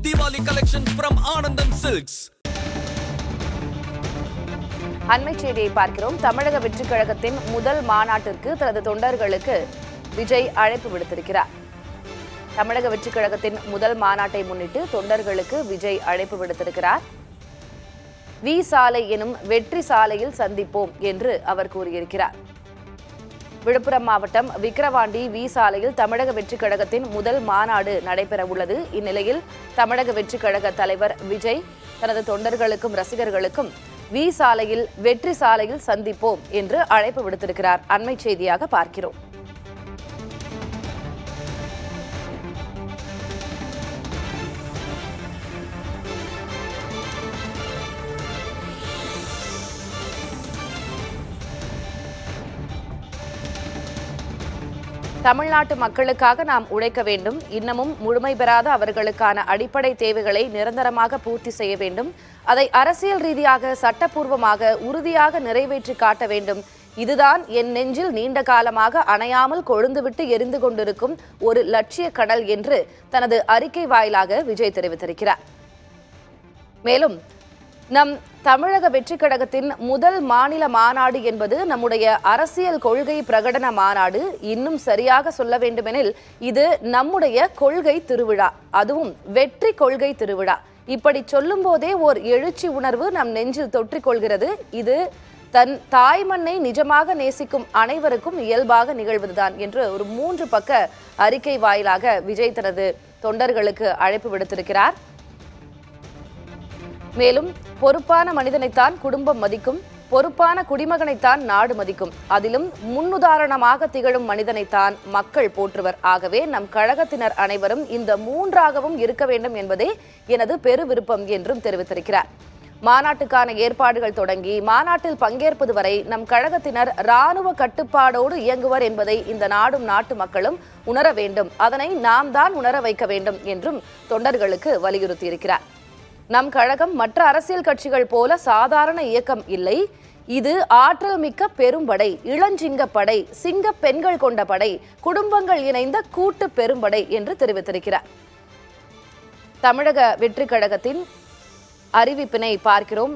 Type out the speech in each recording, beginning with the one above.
Diwali collections from Anand and Silks. அண்மை செய்தியை பார்க்கிறோம். தமிழக வெற்றிக் கழகத்தின் முதல் மாநாட்டிற்கு தனது தொண்டர்களுக்கு விஜய் அழைப்பு விடுத்திருக்கிறார். தமிழக வெற்றிக் கழகத்தின் முதல் மாநாட்டை முன்னிட்டு தொண்டர்களுக்கு விஜய் அழைப்பு விடுத்திருக்கிறார். வி சாலை எனும் வெற்றி சாலையில் சந்திப்போம் என்று அவர் கூறியிருக்கிறார். விழுப்புரம் மாவட்டம் விக்கிரவாண்டி வி சாலையில் தமிழக வெற்றிக் கழகத்தின் முதல் மாநாடு நடைபெற உள்ளது. இந்நிலையில் தமிழக வெற்றிக் கழக தலைவர் விஜய் தனது தொண்டர்களுக்கும் ரசிகர்களுக்கும் வி சாலையில் வெற்றி சாலையில் சந்திப்போம் என்று அழைப்பு விடுத்திருக்கிறார். அண்மை செய்தியாக பார்க்கிறோம். தமிழ்நாட்டு மக்களுக்காக நாம் உழைக்க வேண்டும். இன்னமும் முழுமை பெறாத அவர்களுக்கான அடிப்படை தேவைகளை நிரந்தரமாக பூர்த்தி செய்ய வேண்டும். அதை அரசியல் ரீதியாக சட்டப்பூர்வமாக உறுதியாக நிறைவேற்றி காட்ட வேண்டும். இதுதான் என் நெஞ்சில் நீண்ட காலமாக அணையாமல் கொழுந்துவிட்டு எரிந்து கொண்டிருக்கும் ஒரு லட்சிய கடல் என்று தனது அறிக்கை வாயிலாக விஜய் தெரிவித்திருக்கிறார். மேலும் நம் தமிழக வெற்றிக் கழகத்தின் முதல் மாநில மாநாடு என்பது நம்முடைய அரசியல் கொள்கை பிரகடன மாநாடு. இன்னும் சரியாக சொல்ல வேண்டுமெனில் இது நம்முடைய கொள்கை திருவிழா, அதுவும் வெற்றி கொள்கை திருவிழா. இப்படி சொல்லும் போதே ஓர் எழுச்சி உணர்வு நம் நெஞ்சில் தொற்றிக் கொள்கிறது. இது தன் தாய்மண்ணை நிஜமாக நேசிக்கும் அனைவருக்கும் இயல்பாக நிகழ்வதுதான் என்று ஒரு 3 பக்க அறிக்கை வாயிலாக விஜய் தனது தொண்டர்களுக்கு அழைப்பு விடுத்திருக்கிறார். மேலும் பொறுப்பான மனிதனைத்தான் குடும்பம் மதிக்கும், பொறுப்பான குடிமகனைத்தான் நாடு மதிக்கும், அதிலும் முன்னுதாரணமாக திகழும் மனிதனைத்தான் மக்கள் போற்றுவர். ஆகவே நம் கழகத்தினர் அனைவரும் இந்த 3ஆகவும் இருக்க வேண்டும் என்பதே எனது பெரு விருப்பம் என்றும் தெரிவித்திருக்கிறார். மாநாட்டுக்கான ஏற்பாடுகள் தொடங்கி மாநாட்டில் பங்கேற்பது வரை நம் கழகத்தினர் இராணுவ கட்டுப்பாடோடு இயங்குவர் என்பதை இந்த நாடும் நாட்டு மக்களும் உணர வேண்டும். அதனை நாம் தான் உணர வைக்க வேண்டும் என்றும் தொண்டர்களுக்கு வலியுறுத்தியிருக்கிறார். நம் கழகம் மற்ற அரசியல் கட்சிகள் போல சாதாரண இயக்கம் இல்லை. இது ஆற்றல் மிக்க பெரும்படை, இளஞ்சிங்கப்படை, சிங்க பெண்கள் கொண்ட படை, குடும்பங்கள் இணைந்த கூட்டு பெரும்படை என்று தெரிவித்திருக்கிறார். தமிழக வெற்றிக் கழகத்தின் அறிவிப்பினை பார்க்கிறோம்.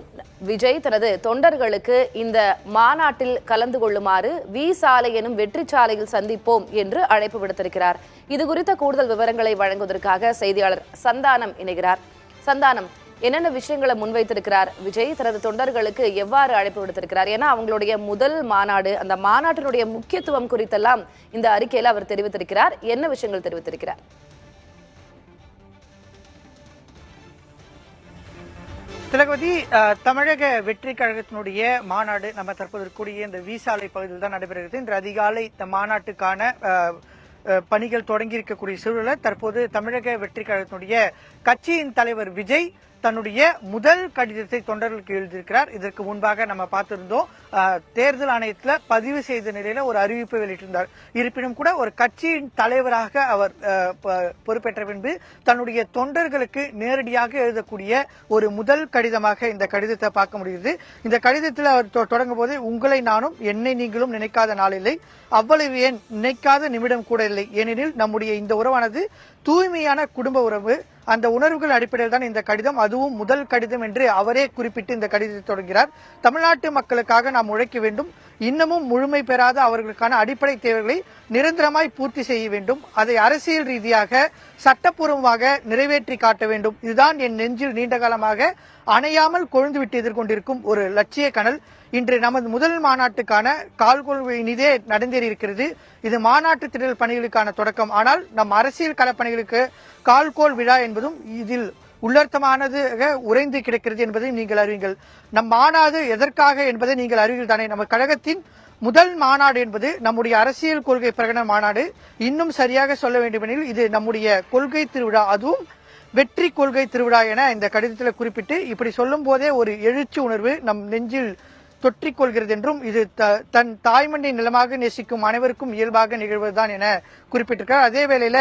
விஜய் தனது தொண்டர்களுக்கு இந்த மாநாட்டில் கலந்து கொள்ளுமாறு வி சாலை எனும் வெற்றி சாலையில் சந்திப்போம் என்று அழைப்பு விடுத்திருக்கிறார். இது குறித்த கூடுதல் விவரங்களை வழங்குவதற்காக செய்தியாளர் சந்தானம் இணைகிறார். சந்தானம், என்னென்ன விஷயங்களை முன்வைத்திருக்கிறார் விஜய்? தனது தொண்டர்களுக்கு எவ்வாறு அழைப்பு விடுத்திருக்கிறார்? ஏன்னா அவங்களுடைய முதல் மாநாடு, அந்த மாநாட்டினுடைய முக்கியத்துவம் குறித்தெல்லாம் இந்த அறிக்கையில அவர் தெரிவித்திருக்கிறார். என்ன விஷயங்கள் தெரிவித்திருக்கிறார்? திலகவதி, தமிழக வெற்றி கழகத்தினுடைய மாநாடு நம்ம தற்போது கூடிய இந்த வி சாலை பகுதியில் தான் நடைபெறுகிறது. இன்று அதிகாலை இந்த மாநாட்டுக்கான பணிகள் தொடங்கி இருக்கக்கூடிய சூழலில் தற்போது தமிழக வெற்றி கழகத்தினுடைய கட்சியின் தலைவர் விஜய் தன்னுடைய முதல் கடிதத்தை தொண்டர்களுக்கு எழுதியிருக்கிறார். இதற்கு முன்பாக நம்ம பார்த்திருந்தோம், தேர்தல் ஆணையத்தில் பதிவு செய்த நிலையில ஒரு அறிவிப்பை வெளியிட்டிருந்தார். இருப்பினும் கூட ஒரு கட்சியின் தலைவராக அவர் பொறுப்பேற்ற பின்பு தன்னுடைய தொண்டர்களுக்கு நேரடியாக எழுதக்கூடிய ஒரு முதல் கடிதமாக இந்த கடிதத்தை பார்க்க முடியுது. இந்த கடிதத்தில் அவர் தொடங்கும் போது, உங்களை நானும் என்னை நீங்களும் நினைக்காத நாளில்லை, அவ்வளவு ஏன் நினைக்காத நிமிடம் கூட இல்லை, ஏனெனில் நம்முடைய இந்த உறவானது தூய்மையான குடும்ப உறவு. அந்த உணர்வுகள் அடிப்படையில் தான் இந்த கடிதம், அதுவும் முதல் கடிதம் என்று அவரே குறிப்பிட்டு இந்த கடிதத்தை தொடங்குகிறார். தமிழ்நாட்டு மக்களுக்காக நாம் உழைக்க வேண்டும். இன்னமும் முழுமை பெறாத அவர்களுக்கான அடிப்படை தேவைகளை நிரந்தரமாய் பூர்த்தி செய்ய வேண்டும். அதை அரசியல் ரீதியாக சட்டப்பூர்வமாக நிறைவேற்றி காட்ட வேண்டும். இதுதான் என் நெஞ்சில் நீண்ட காலமாக அணையாமல் கொழுந்துவிட்டு எதிர்கொண்டிருக்கும் ஒரு லட்சிய கனல். இன்று நமது முதல் மாநாட்டுக்கான கால்கோள் இனிதே நடந்தேறியிருக்கிறது. இது மாநாட்டு திடல் பணிகளுக்கான தொடக்கம். ஆனால் நம் அரசியல் களப்பணிகளுக்கு கால்கோள் விழா என்பதும் இதில் உள்ளர்த்தமானது உறைந்து கிடக்கிறது என்பதையும் நீங்கள் அறிவீர்கள். நம் மாநாடு எதற்காக என்பதை நீங்கள் அறிவீர்கள் தானே. நம்ம கழகத்தின் முதல் மாநாடு என்பது நம்முடைய அரசியல் கொள்கை பிரகடன மாநாடு. இன்னும் சரியாக சொல்ல வேண்டுமெனில் இது நம்முடைய கொள்கை திருவிழா, அதுவும் வெற்றி கொள்கை திருவிழா என இந்த கடிதத்தில் குறிப்பிட்டு இப்படி சொல்லும் போதே ஒரு எழுச்சி உணர்வு நம் நெஞ்சில் தொற்றிக் கொள்கிறது என்றும் இது தன் தாய்மண்ணை நிலமாக நேசிக்கும் அனைவருக்கும் இயல்பாக நிகழ்வதுதான் என குறிப்பிட்டிருக்கிறார். அதே வேளையில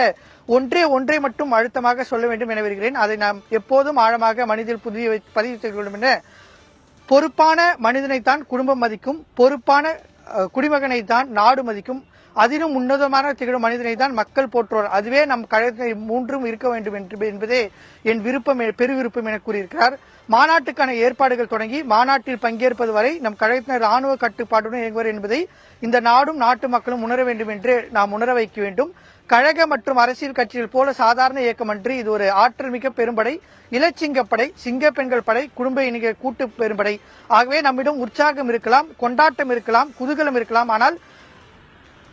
ஒன்றை மட்டும் அழுத்தமாக சொல்ல வேண்டும் என வருகிறேன். அதை நாம் எப்போதும் ஆழமாக மனதில் பதிவு செய்து கொள்ளும் என, பொறுப்பான மனிதனைத்தான் குடும்பம் மதிக்கும், பொறுப்பான குடிமகனை தான் நாடு மதிக்கும், அதிலும் உன்னதமான திகழும் மனிதனை தான் மக்கள் போற்றுவார். அதுவே நம் கழகத்தில் மூன்றும் இருக்க வேண்டும் என்பதே என் விருப்பம், பெருவிருப்பம் என கூறியிருக்கிறார். மாநாட்டுக்கான ஏற்பாடுகள் தொடங்கி மாநாட்டில் பங்கேற்பது வரை நம் கழகத்தினர் ராணுவ கட்டுப்பாட்டுடன் இயங்குவார் என்பதை இந்த நாடும் நாட்டு மக்களும் உணர வேண்டும் என்று நாம் உணர வைக்க வேண்டும். கழக மற்றும் அரசியல் கட்சிகள் போல சாதாரண இயக்கம் அன்று, இது ஒரு ஆற்றல் மிக்க பெரும்படை, இளச்சிங்கப்படை, சிங்க பெண்கள் படை, குடும்ப இணைய கூட்டு பெரும்படை. ஆகவே நம்மிடம் உற்சாகம் இருக்கலாம், கொண்டாட்டம் இருக்கலாம், குதூகலம் இருக்கலாம். ஆனால்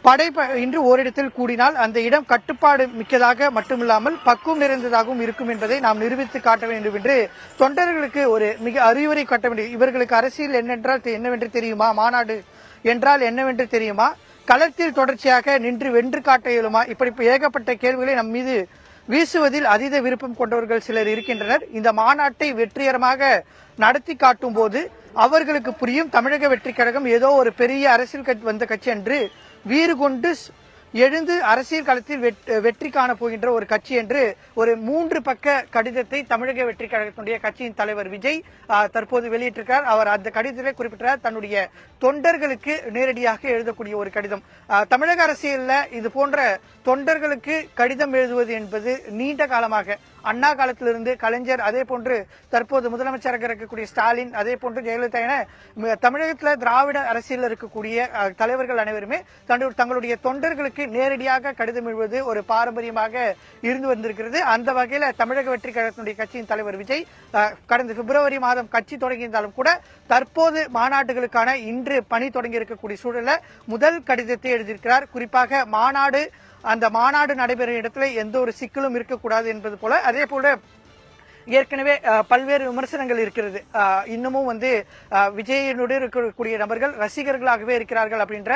படை இன்று ஓரிடத்தில் கூடினால் அந்த இடம் கட்டுப்பாடு மிக்கதாக மட்டுமில்லாமல் பக்குவம் நிறைந்ததாகவும் இருக்கும் என்பதை நாம் நிரூபித்து காட்ட வேண்டும் என்று தொண்டர்களுக்கு ஒரு மிக அறிவுரை காட்ட வேண்டும். இவர்களுக்கு அரசியல் என்னவென்று தெரியுமா? மாநாடு என்றால் என்னவென்று தெரியுமா? களத்தில் தொடர்ச்சியாக நின்று வென்று காட்ட இயலுமா? இப்படி ஏகப்பட்ட கேள்விகளை நம் மீது வீசுவதில் அதீத விருப்பம் கொண்டவர்கள் சிலர் இருக்கின்றனர். இந்த மாநாட்டை வெற்றிகரமாக நடத்தி காட்டும் போது அவர்களுக்கு புரியும், தமிழக வெற்றி கழகம் ஏதோ ஒரு பெரிய அரசியல் வந்த கட்சி என்று வீறு கொண்டு எழுந்து அரசியல் களத்தில் வெற்றி காண போகின்ற ஒரு கட்சி என்று ஒரு 3 பக்க கடிதத்தை தமிழக வெற்றி கழகத்தினுடைய கட்சியின் தலைவர் விஜய் தற்போது வெளியிட்டிருக்கிறார். அவர் அந்த கடிதத்தை குறிப்பிட்டார், தன்னுடைய தொண்டர்களுக்கு நேரடியாக எழுதக்கூடிய ஒரு கடிதம். தமிழக அரசியல்ல இது போன்ற தொண்டர்களுக்கு கடிதம் எழுதுவது என்பது நீண்ட காலமாக, அண்ணா காலத்திலிருந்து கலைஞர், அதே போன்று தற்போது முதலமைச்சராக இருக்கக்கூடிய ஸ்டாலின், அதே போன்று ஜெயலலிதா என தமிழகத்தில் திராவிட அரசியல் இருக்கக்கூடிய தலைவர்கள் அனைவருமே தங்களுடைய தொண்டர்களுக்கு நேரடியாக கடிதம் எழுதுவது ஒரு பாரம்பரியமாக இருந்து வந்திருக்கிறது. அந்த வகையில் தமிழக வெற்றி கழகத்தினுடைய கட்சியின் தலைவர் விஜய் கடந்த பிப்ரவரி மாதம் கட்சி தொடங்கியிருந்தாலும் கூட தற்போது மாநாடுகளுக்கான இன்று பணி தொடங்கி இருக்கக்கூடிய சூழலில் முதல் கடிதத்தை எழுதியிருக்கிறார். குறிப்பாக அந்த மாநாடு நடைபெறும் இடத்துல எந்த ஒரு சிக்கலும் இருக்கக்கூடாது என்பது போல, அதே போல ஏற்கனவே பல்வேறு விமர்சனங்கள் இருக்கிறது. இன்னமும் விஜயனுடைய இருக்கக்கூடிய நபர்கள் ரசிகர்களாகவே இருக்கிறார்கள் அப்படின்ற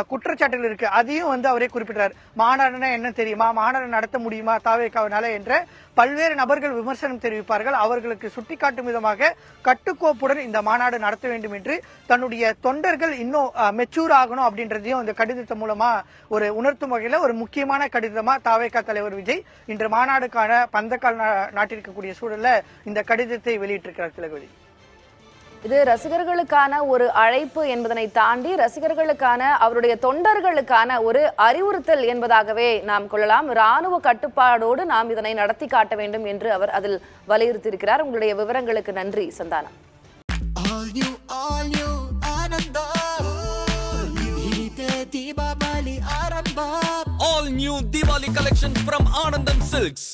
குற்றச்சாட்டுகள் இருக்கு. அதையும் அவரே குறிப்பிட்டார். மாநாடுனா என்ன தெரியுமா? மாநாடு நடத்த முடியுமா தாவேகாவினால என்ற பல்வேறு நபர்கள் விமர்சனம் தெரிவிப்பார்கள். அவர்களுக்கு சுட்டிக்காட்டும் விதமாக கட்டுக்கோப்புடன் இந்த மாநாடு நடத்த வேண்டும் என்று தன்னுடைய தொண்டர்கள் இன்னும் மெச்சூர் ஆகணும் அப்படின்றதையும் இந்த கடிதத்தின் மூலமா ஒரு உணர்த்தும் வகையில ஒரு முக்கியமான கடிதமா தாவேகா தலைவர் விஜய் இன்று மாநாடுக்கான பந்தக்கால் நாட்டிருக்கக்கூடிய சூழல்ல இந்த கடிதத்தை வெளியிட்டிருக்கிறார். திலகவதி, இது ரசிகர்களுக்கான ஒரு அழைப்பு என்பதனை தாண்டி ரசிகர்களுக்கான, அவருடைய தொண்டர்களுக்கான ஒரு அறிவுறுத்தல் என்பதாகவே நாம் கொள்ளலாம். ராணுவ கட்டுப்பாடோடு நாம் இதனை நடத்தி காட்ட வேண்டும் என்று அவர் அதில் வலியுறுத்தியிருக்கிறார். உங்களுடைய விவரங்களுக்கு நன்றி Santhanam. All new Diwali collections from Anandam Silks.